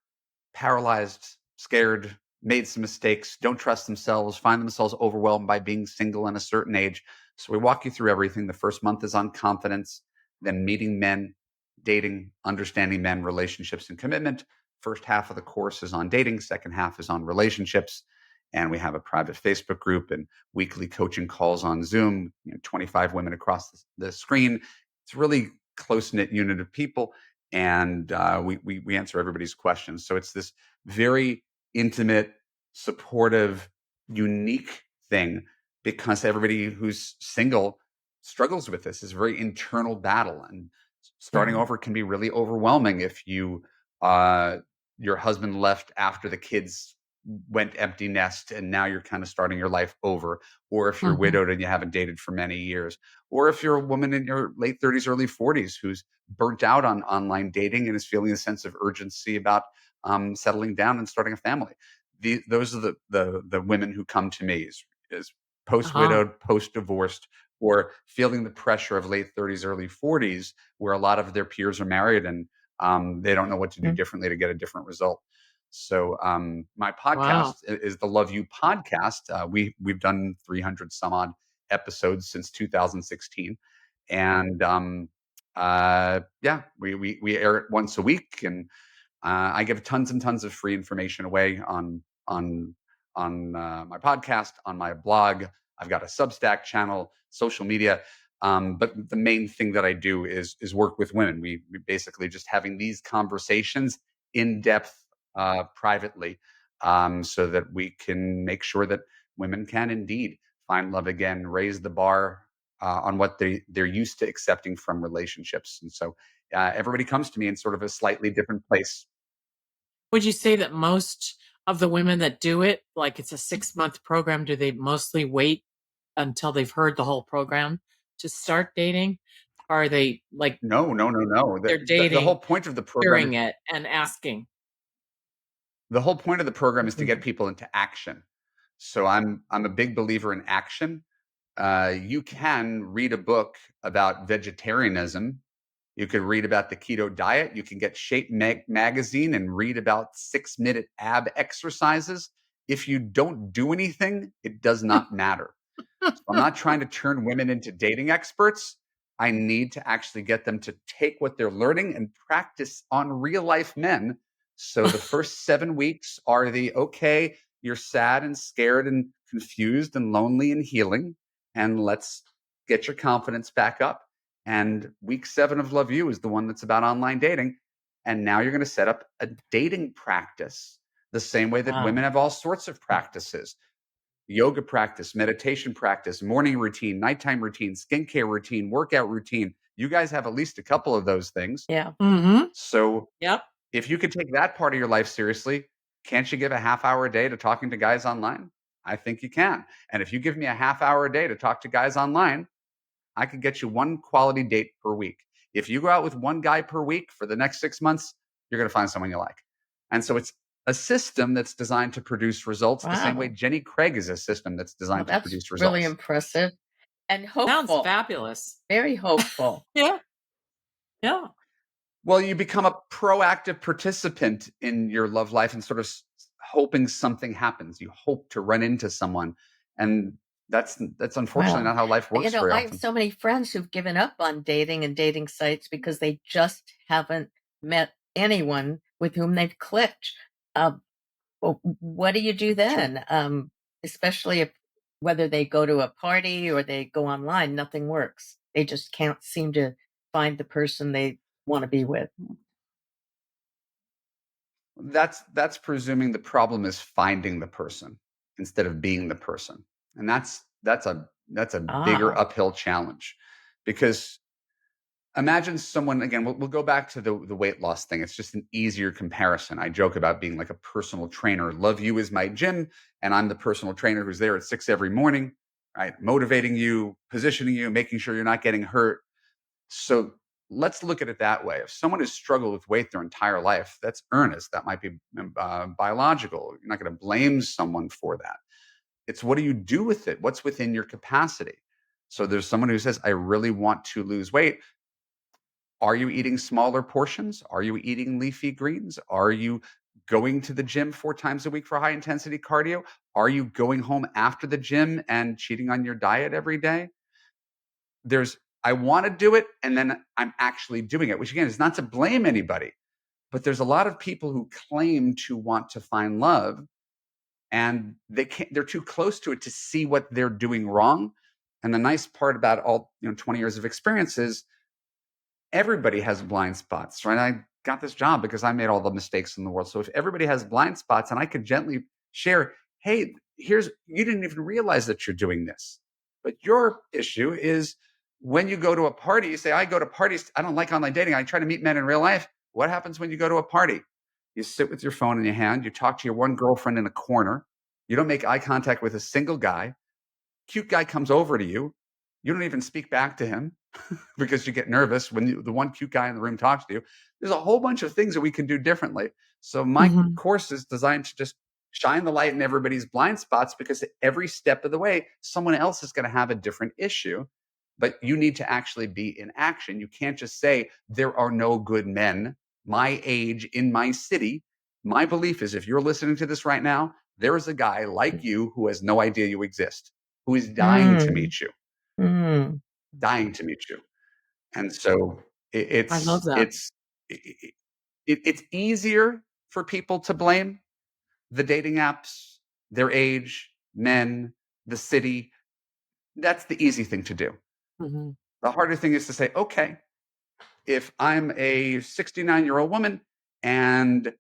paralyzed, scared, made some mistakes, don't trust themselves, find themselves overwhelmed by being single in a certain age. So we walk you through everything. The first month is on confidence, then meeting men, dating, understanding men, relationships, and commitment. First half of the course is on dating, second half is on relationships. And we have a private Facebook group and weekly coaching calls on Zoom, 25 women across the screen. It's a really close-knit unit of people. And we answer everybody's questions. So it's this very intimate, supportive, unique thing, because everybody who's single struggles with this. It's a very internal battle, and starting over can be really overwhelming if your husband left after the kids went empty nest and now you're kind of starting your life over, or if you're widowed and you haven't dated for many years, or if you're a woman in your late 30s, early 40s who's burnt out on online dating and is feeling a sense of urgency about settling down and starting a family. Those are the women who come to me is post-widowed, post-divorced, or feeling the pressure of late 30s, early 40s, where a lot of their peers are married and they don't know what to do differently to get a different result. So my podcast is the Love You podcast. We've done 300 some odd episodes since 2016, and we air it once a week, and I give tons and tons of free information away on my podcast, on my blog. I've got a Substack channel, social media. But the main thing that I do is work with women. We basically just having these conversations in depth privately, so that we can make sure that women can indeed find love again, raise the bar on what they're used to accepting from relationships. And so everybody comes to me in sort of a slightly different place. Would you say that most of the women that do it, like it's a 6-month program, do they mostly wait until they've heard the whole program to start dating? Or are they like No. they're dating, The whole point of the program, hearing it and asking? the whole point of the program is to get people into action. So I'm a big believer in action. You can read a book about vegetarianism. You could read about the keto diet. You can get Shape magazine and read about 6-minute ab exercises. If you don't do anything, it does not matter. So I'm not trying to turn women into dating experts. I need to actually get them to take what they're learning and practice on real life men. So the first 7 weeks are okay, you're sad and scared and confused and lonely and healing, and let's get your confidence back up. And week 7 of Love You is the one that's about online dating. And now you're going to set up a dating practice the same way that women Wow. have all sorts of practices: yoga practice, meditation practice, morning routine, nighttime routine, skincare routine, workout routine. You guys have at least a couple of those things. Yeah. Mm-hmm. So Yep. if you could take that part of your life seriously, can't you give a half hour a day to talking to guys online? I think you can. And if you give me a half hour a day to talk to guys online, I could get you one quality date per week. If you go out with one guy per week for the next 6 months, you're going to find someone you like. And so it's a system that's designed to produce results the same way Wow. Jenny Craig is a system that's Well, designed to that's produce really results. impressive and Sounds hopeful. fabulous. Very hopeful. Yeah. Yeah. Well, you become a proactive participant in your love life and sort of hoping something happens. You hope to run into someone. And that's unfortunately Wow. not how life But, works very I have often. so many friends who've given up on dating and dating sites because they just haven't met anyone with whom they've clicked. Well, what do you do Sure. then? Especially if whether they go to a party or they go online, nothing works. They just can't seem to find the person they want to be with. That's presuming the problem is finding the person instead of being the person. And that's a bigger Ah, uphill challenge, because imagine someone, again, we'll go back to the weight loss thing. It's just an easier comparison. I joke about being like a personal trainer. Love You is my gym, and I'm the personal trainer who's there at 6 every morning, right? Motivating you, positioning you, making sure you're not getting hurt. So let's look at it that way. If someone has struggled with weight their entire life, that's earnest. That might be biological. You're not going to blame someone for that. It's what do you do with it? What's within your capacity? So there's someone who says, I really want to lose weight. Are you eating smaller portions? Are you eating leafy greens? Are you going to the gym 4 times a week for high intensity cardio? Are you going home after the gym and cheating on your diet every day? I want to do it, and then I'm actually doing it, which again is not to blame anybody, but there's a lot of people who claim to want to find love, and they're too close to it to see what they're doing wrong. And the nice part about all 20 years of experience is everybody has blind spots, right? I got this job because I made all the mistakes in the world. So if everybody has blind spots and I could gently share, hey, you didn't even realize that you're doing this. But your issue is when you go to a party, you say, I go to parties. I don't like online dating. I try to meet men in real life. What happens when you go to a party? You sit with your phone in your hand. You talk to your one girlfriend in a corner. You don't make eye contact with a single guy. Cute guy comes over to you. You don't even speak back to him because you get nervous when the one cute guy in the room talks to you. There's a whole bunch of things that we can do differently. So my Mm-hmm. course is designed to just shine the light in everybody's blind spots, because every step of the way, someone else is going to have a different issue, but you need to actually be in action. You can't just say there are no good men my age in my city. My belief is if you're listening to this right now, there is a guy like you who has no idea you exist, who is dying to mm, meet you, mm, dying to meet you. And so I love it's that. it's easier for people to blame the dating apps, their age, men, the city. That's the easy thing to do. Mm-hmm. The harder thing is to say, okay, if I'm a 69-year-old woman and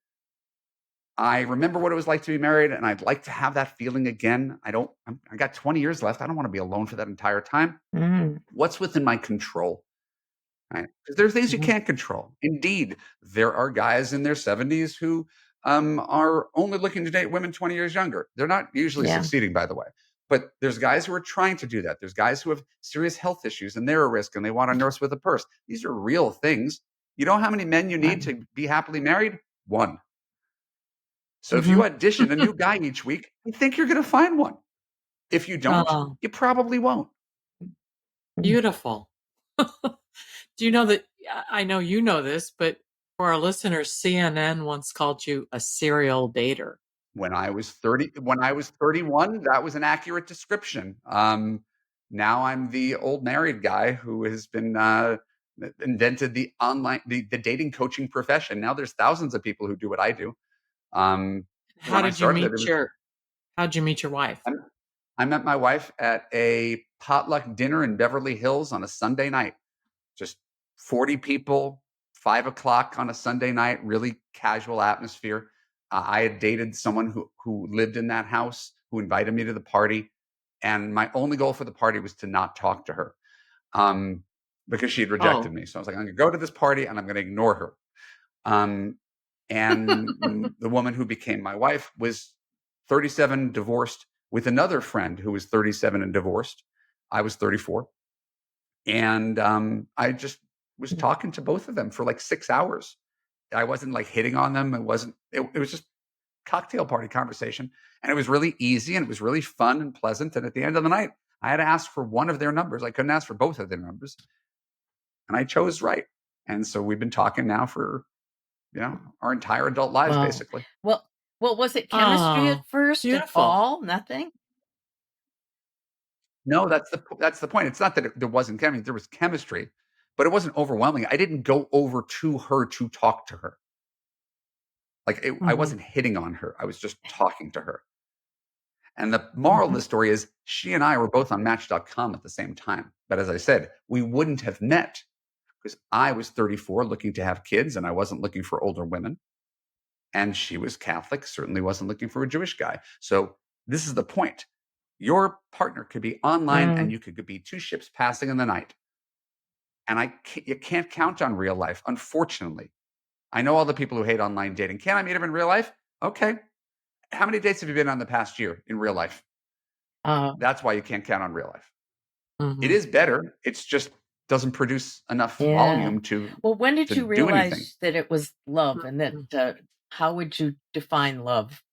I remember what it was like to be married and I'd like to have that feeling again, I got 20 years left. I don't want to be alone for that entire time. mm. What's within my control? Right? Because there are things you Mm-hmm. can't control. Indeed, there are guys in their 70s who are only looking to date women 20 years younger. They're not usually Yeah. succeeding, by the way. But there's guys who are trying to do that. There's guys who have serious health issues and they're a risk and they want a nurse with a purse. These are real things. You know how many men you need Wow. to be happily married? One. So if Mm-hmm. you audition a new guy each week, I think you're going to find one. If you don't, Oh, you probably won't. Mm. beautiful. Do you know that? I know you know this, but for our listeners, CNN once called you a serial dater. When I was 31, that was an accurate description. Now I'm the old married guy who has been invented the dating coaching profession. Now there's thousands of people who do what I do. How When I did you started it, meet your How'd you meet your wife? I met my wife at a potluck dinner in Beverly Hills on a Sunday night. Just 40 people, 5 o'clock on a Sunday night, really casual atmosphere. I had dated someone who lived in that house, who invited me to the party. And my only goal for the party was to not talk to her um, because she had rejected Oh. me. So I was like, I'm going to go to this party and I'm going to ignore her. And the woman who became my wife was 37, divorced, with another friend who was 37 and divorced. I was 34. And I just was talking to both of them for like 6 hours. I wasn't like hitting on them. It was just cocktail party conversation. And it was really easy and it was really fun and pleasant. And at the end of the night, I had to ask for one of their numbers. I couldn't ask for both of their numbers. And I chose right. And so we've been talking now for, our entire adult lives, Wow. basically. Well, was it chemistry Oh, at first at beautiful. all? Nothing? No, that's the point. It's not that there wasn't chemistry. There was chemistry, but it wasn't overwhelming. I didn't go over to her to talk to her. Like I Mhm. wasn't hitting on her. I was just talking to her. And the moral of the story is she and I were both on Match.com at the same time. But as I said, we wouldn't have met because I was 34 looking to have kids and I wasn't looking for older women. And she was Catholic, certainly wasn't looking for a Jewish guy. So this is the point. Your partner could be online and you could be two ships passing in the night. And you can't count on real life, unfortunately. I know all the people who hate online dating. Can I meet him in real life? Okay. How many dates have you been on the past year in real life? That's why you can't count on real life. It is better. It's just doesn't produce enough Yeah. volume to Well, when did to you do anything. realize that it was love, and that how would you define love?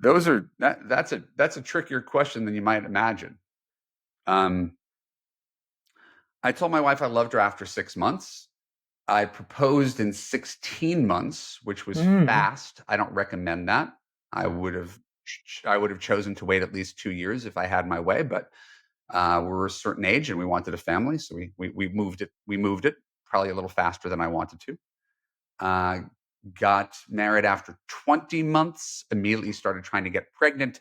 That's a trickier question than you might imagine. I told my wife I loved her after 6 months. I proposed in 16 months, which was fast. I don't recommend that. I would have chosen to wait at least 2 years if I had my way, but we're a certain age and we wanted a family, so we moved it. We moved it probably a little faster than I wanted to. Got married after 20 months. Immediately started trying to get pregnant.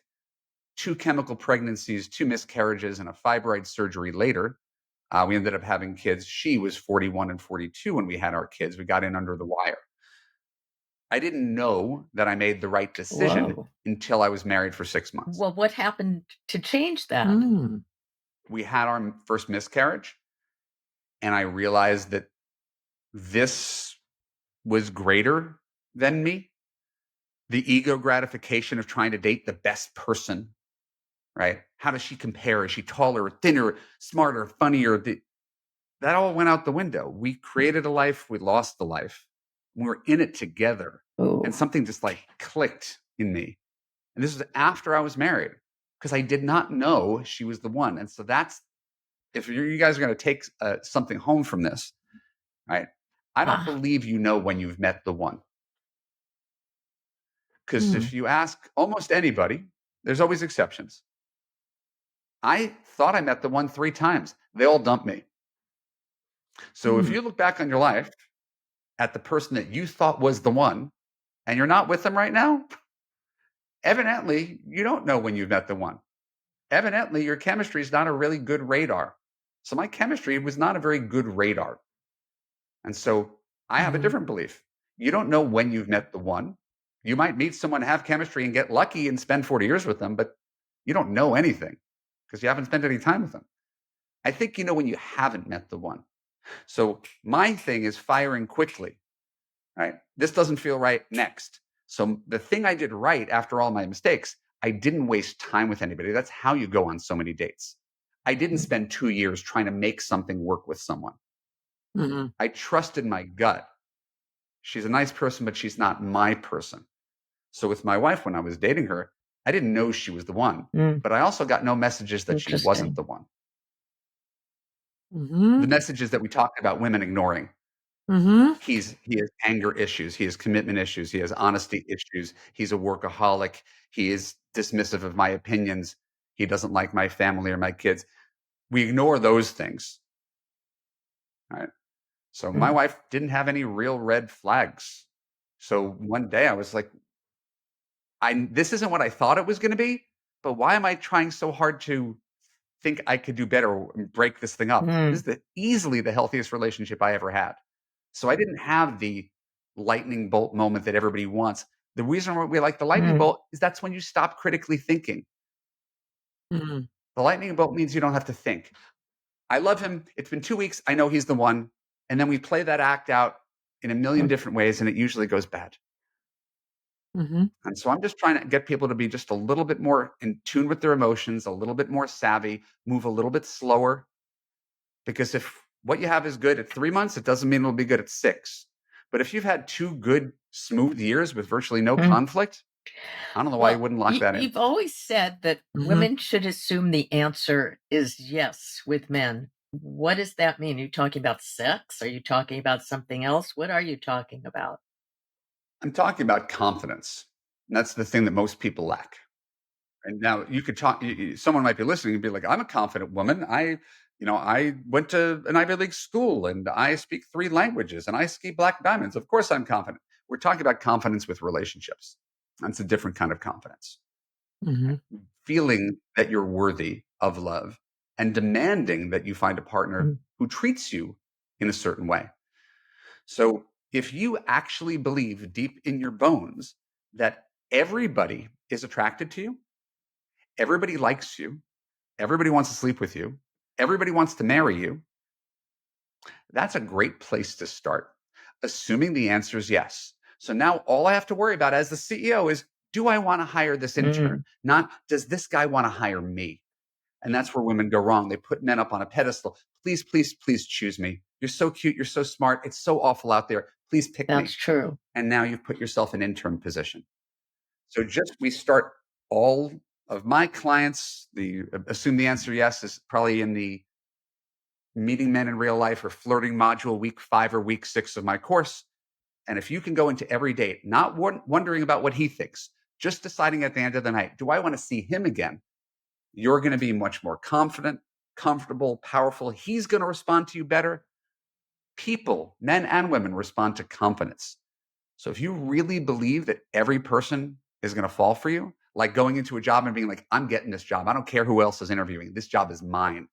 2 chemical pregnancies, 2 miscarriages, and a fibroid surgery later. We ended up having kids. She was 41 and 42 when we had our kids. We got in under the wire. I didn't know that I made the right decision until I was married for 6 months. Well, what happened to change that? We had our first miscarriage, and I realized that this was greater than me. The ego gratification of trying to date the best person, right? How does she compare? Is she taller, thinner, smarter, funnier? That all went out the window. We created a life, we lost the life. We were in it together. And something just like clicked in me. And this was after I was married because I did not know she was the one. And so that's, if you guys are going to take something home from this, right? I don't believe you know when you've met the one. Because if you ask almost anybody, there's always exceptions. I thought I met the one 3 times. They all dumped me. So if you look back on your life at the person that you thought was the one and you're not with them right now, evidently you don't know when you've met the one. Evidently your chemistry is not a really good radar. So my chemistry was not a very good radar. And so I have a different belief. You don't know when you've met the one. You might meet someone, have chemistry, and get lucky and spend 40 years with them, but you don't know anything because you haven't spent any time with them. I think you know when you haven't met the one. So my thing is firing quickly, right? This doesn't feel right, next. So the thing I did right after all my mistakes, I didn't waste time with anybody. That's how you go on so many dates. I didn't spend 2 years trying to make something work with someone. I trusted my gut. She's a nice person, but she's not my person. So with my wife, when I was dating her, I didn't know she was the one, but I also got no messages that she wasn't the one. The messages that we talked about women ignoring. He has anger issues. He has commitment issues. He has honesty issues. He's a workaholic. He is dismissive of my opinions. He doesn't like my family or my kids. We ignore those things. Right? So my wife didn't have any real red flags. So one day I was like, this isn't what I thought it was going to be, but why am I trying so hard to think I could do better and break this thing up? This is easily the healthiest relationship I ever had. So I didn't have the lightning bolt moment that everybody wants. The reason why we like the lightning bolt is that's when you stop critically thinking. Mhm. The lightning bolt means you don't have to think. I love him. It's been 2 weeks. I know he's the one. And then we play that act out in a million different ways, and it usually goes bad. Mhm. And so I'm just trying to get people to be just a little bit more in tune with their emotions, a little bit more savvy, move a little bit slower. Because if what you have is good at 3 months, it doesn't mean it'll be good at 6. But if you've had 2 good, smooth years with virtually no conflict, I don't know why you Well, wouldn't lock that in. you've always said that women should assume the answer is yes with men. What does that mean? Are you talking about sex? Are you talking about something else? What are you talking about? I'm talking about confidence. And that's the thing that most people lack. And now you could talk. Someone might be listening and be like, "I'm a confident woman. I went to an Ivy League school and I speak 3 languages and I ski black diamonds. Of course, I'm confident." We're talking about confidence with relationships. That's a different kind of confidence. Mhm. Feeling that you're worthy of love and demanding that you find a partner who treats you in a certain way. So if you actually believe deep in your bones that everybody is attracted to you, everybody likes you, everybody wants to sleep with you, everybody wants to marry you, that's a great place to start, assuming the answer is yes. So now all I have to worry about as the CEO is, do I want to hire this intern? Not, does this guy want to hire me? And that's where women go wrong. They put men up on a pedestal. Please, please, please choose me. You're so cute. You're so smart. It's so awful out there. Please pick me. That's true. And now you've put yourself in interim position. So we start all of my clients, assume the answer yes is probably in the meeting men in real life or flirting module week 5 or week 6 of my course. And if you can go into every date, not wondering about what he thinks, just deciding at the end of the night, do I want to see him again? You're going to be much more confident, comfortable, powerful. He's going to respond to you better. People, men and women, respond to confidence. So if you really believe that every person is going to fall for you, like going into a job and being like, I'm getting this job. I don't care who else is interviewing. This job is mine.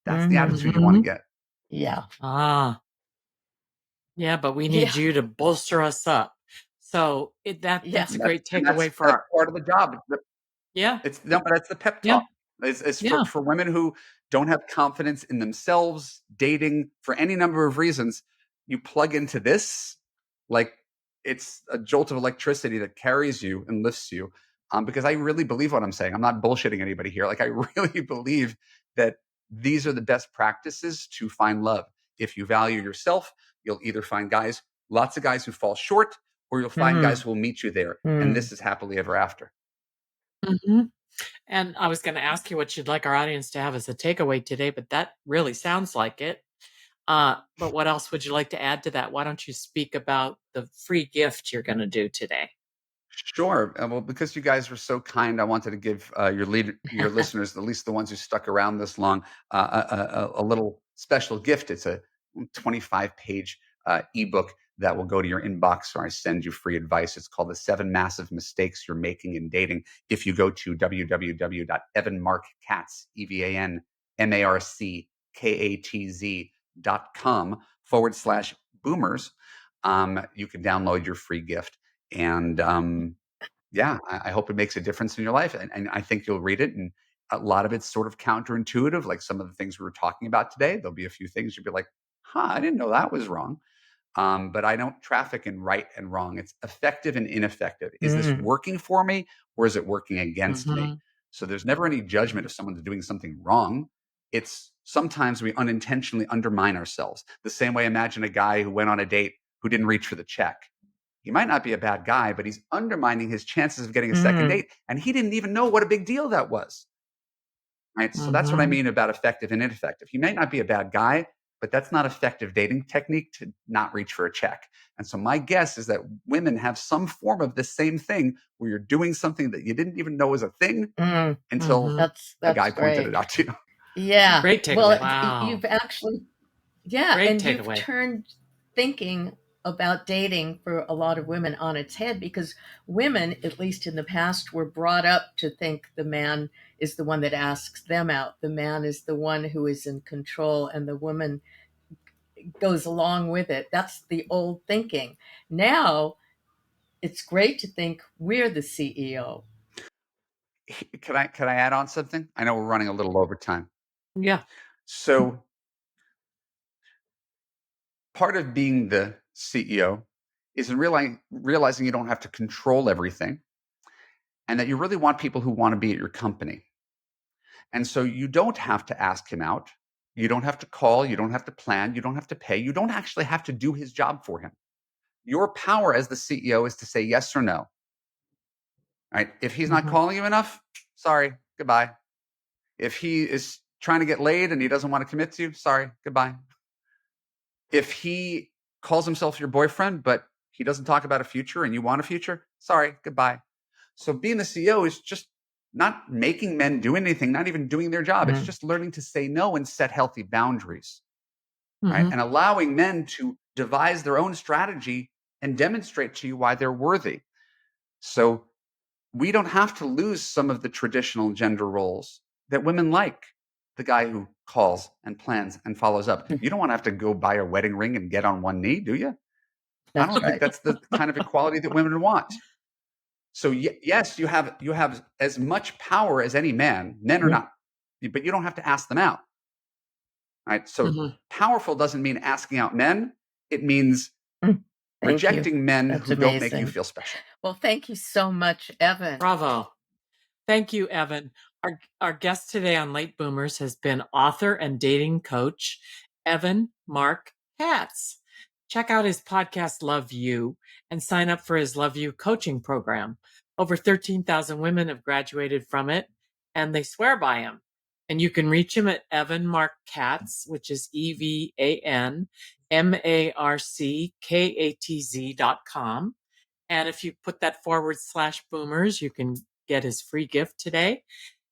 That's the attitude you want to get. Yeah. Yeah, but we need you to bolster us up. So that's a great takeaway for that's part of the job. Yeah. But that's the pep talk. It's for women who don't have confidence in themselves, dating for any number of reasons. You plug into this, like it's a jolt of electricity that carries you and lifts you. Because I really believe what I'm saying. I'm not bullshitting anybody here. Like I really believe that these are the best practices to find love. If you value yourself, you'll either find lots of guys who fall short, or you'll find guys who will meet you there. And this is happily ever after. And I was going to ask you what you'd like our audience to have as a takeaway today, but that really sounds like it. But what else would you like to add to that? Why don't you speak about the free gift you're going to do today? Sure. Well, because you guys were so kind, I wanted to give your listeners, at least the ones who stuck around this long, a little special gift. It's a 25-page ebook that will go to your inbox, or I send you free advice. It's called The 7 Massive Mistakes You're Making in Dating. If you go to www.evanmarckatz, EvanMarckKatz.com/boomers, you can download your free gift. And I hope it makes a difference in your life. And I think you'll read it. And a lot of it's sort of counterintuitive, like some of the things we were talking about today. There'll be a few things you'll be like, I didn't know that was wrong. But I don't traffic in right and wrong. It's effective and ineffective. Is this working for me, or is it working against me? So there's never any judgment if someone's doing something wrong. It's sometimes we unintentionally undermine ourselves. The same way, imagine a guy who went on a date who didn't reach for the check. He might not be a bad guy, but he's undermining his chances of getting a second date. And he didn't even know what a big deal that was. Right. So that's what I mean about effective and ineffective. He may not be a bad guy, but that's not effective dating technique to not reach for a check. And so my guess is that women have some form of the same thing where you're doing something that you didn't even know was a thing until that's a guy pointed it out to you. Yeah. Great takeaway. Well, Wow. you've actually, Great and takeaway. you've turned thinking about dating for a lot of women on its head, because women, at least in the past, were brought up to think the man is the one that asks them out. The man is the one who is in control, and the woman goes along with it. That's the old thinking. Now, it's great to think we're the CEO. Can I add on something? I know we're running a little over time. Yeah. So part of being the CEO is in realizing you don't have to control everything, and that you really want people who want to be at your company. And so you don't have to ask him out. You don't have to call. You don't have to plan. You don't have to pay. You don't actually have to do his job for him. Your power as the CEO is to say yes or no. Right? If he's not calling you enough, sorry, goodbye. If he is trying to get laid and he doesn't want to commit to you, sorry, goodbye. If he calls himself your boyfriend, but he doesn't talk about a future and you want a future, sorry, goodbye. So being the CEO is just not making men do anything, not even doing their job. It's just learning to say no and set healthy boundaries, right? And allowing men to devise their own strategy and demonstrate to you why they're worthy. So we don't have to lose some of the traditional gender roles that women like. The guy who calls and plans and follows up. You don't want to have to go buy a wedding ring and get on one knee, do you? I don't think that's the kind of equality that women want. So yes, you have as much power as any man. Men are not, but you don't have to ask them out. Right? So powerful doesn't mean asking out men. It means rejecting men who don't make you feel special. Well, thank you so much, Evan. Bravo. Thank you, Evan. Our guest today on Late Boomers has been author and dating coach, Evan Marc Katz. Check out his podcast, Love You, and sign up for his Love You coaching program. Over 13,000 women have graduated from it, and they swear by him. And you can reach him at Evan Marc Katz, which is EvanMarckKatz.com. And if you put that /boomers, you can get his free gift today.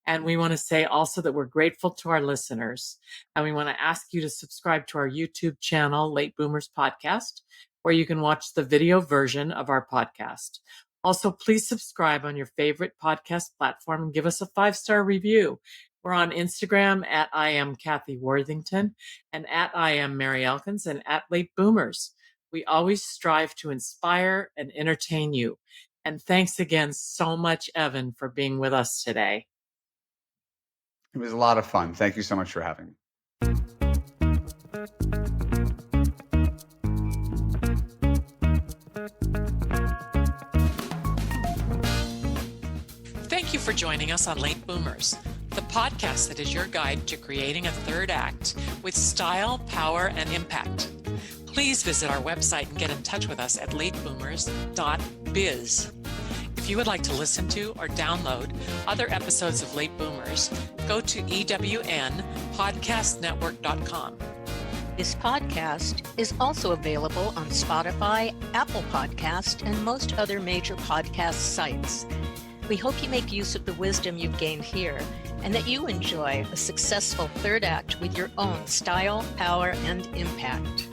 And we want to say also that we're grateful to our listeners. And we want to ask you to subscribe to our YouTube channel, Late Boomers Podcast, where you can watch the video version of our podcast. Also, please subscribe on your favorite podcast platform and give us a 5-star review. We're on Instagram at I am Kathy Worthington and at I am Mary Elkins and at Late Boomers. We always strive to inspire and entertain you. And thanks again so much, Evan, for being with us today. It was a lot of fun. Thank you so much for having me. Thank you for joining us on Late Boomers, the podcast that is your guide to creating a third act with style, power, and impact. Please visit our website and get in touch with us at lateboomers.biz. If you would like to listen to or download other episodes of Late Boomers, go to ewnpodcastnetwork.com. This podcast is also available on Spotify, Apple Podcast, and most other major podcast sites. We hope you make use of the wisdom you've gained here and that you enjoy a successful third act with your own style, power, and impact.